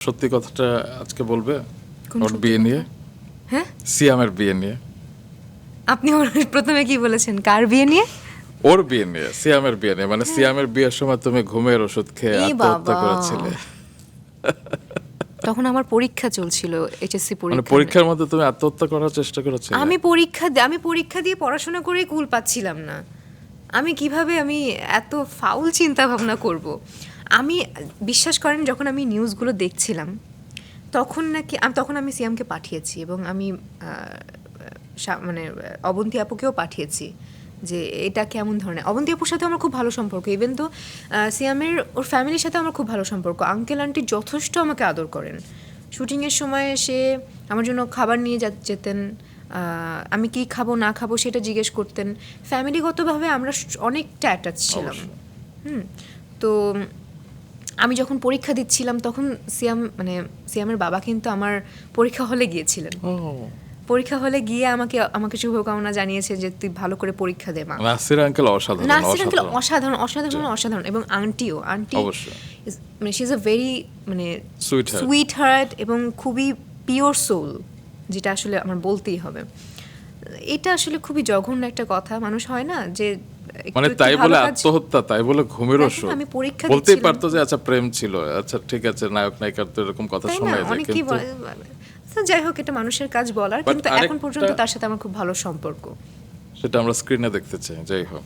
সত্যি কথাটা আজকে বলবে কোন ওর সত্যি বিয়ে কথা? নিয়ে, হ্যাঁ, সিয়ামের বিয়ে নিয়ে। আপনি প্রথমে কি বলেছেন, কার বিয়ে নিয়ে? ওর বিয়ে নিয়ে, সিয়ামের বিয়ে নিয়ে, মানে সিয়ামের বিয়ের সময় তুমি ঘুমের ওষুধ খেয়ে এই আত্মহত্যা বাবা। করেছিলে। তখন আমার পরীক্ষা চলছিল, এইচএসসি মানে পরীক্ষা। পরীক্ষার মধ্যে তুমি আত্মহত্যা করার চেষ্টা করেছিলে? আমি পরীক্ষা দিয়ে পড়াশোনা করে কুল পাচ্ছিলাম না। আমি কিভাবে এত ফাউল চিন্তা ভাবনা করব। আমি বিশ্বাস করেন, যখন আমি নিউজগুলো দেখছিলাম তখন আমি সিয়ামকে পাঠিয়েছি, এবং আমি মানে অবন্তী আপুকেও পাঠিয়েছি যে এটা কেমন ধরনের। অবন্তী আপুর সাথে আমার খুব ভালো সম্পর্ক, ইভেন তো সিয়ামের ওর ফ্যামিলির সাথে আমার খুব ভালো সম্পর্ক। আঙ্কেল আন্টি যথেষ্ট আমাকে আদর করেন। শুটিংয়ের সময় এসে আমার জন্য খাবার নিয়ে যেতেন, আমি কি খাবো না খাবো সেটা জিজ্ঞেস করতেন। ফ্যামিলিগতভাবে আমরা অনেকটা অ্যাটাচ ছিলাম। তো আমি যখন পরীক্ষা দিচ্ছিলাম তখন সিয়ামের বাবা কিন্তু আমার পরীক্ষা হলে গিয়েছিলেন। ও, পরীক্ষা হলে গিয়ে আমাকে শুভকামনা জানিয়েছে যে তুই ভালো করে পরীক্ষা দে মা। নাসির আঙ্কেল অসাধারণ, নাসির আঙ্কেল অসাধারণ। অসাধারণ, এবং আন্টি অবশ্যই। মানে she is a very Sweetheart. Sweet heart এবং খুবই পিওর সোল, যেটা আসলে আমার বলতেই হবে। এটা আসলে খুবই জঘন্য একটা কথা, মানুষ হয় না যে মানে একটু তাই ভালো বলে কাজ- আত্মহত্যা, তাই বলে ঘুমের দেখেন, ওষুধ। আমি পরীক্ষা বলতেই দিচ্ছিলাম। পারতো যে আচ্ছা প্রেম ছিল, আচ্ছা ঠিক আছে, নায়ক নায়িকার তো এরকম কথা তাই না, শোনা যায়, অনেকেই কিন্তু তো যাই হোক, এটা মানুষের কাজ বলার, But কিন্তু এখন আরেকটা- পর্যন্ত তার সাথে আমার খুব ভালো সম্পর্ক। সেটা আমরা স্ক্রিনে দেখতে চাই, যাই হোক।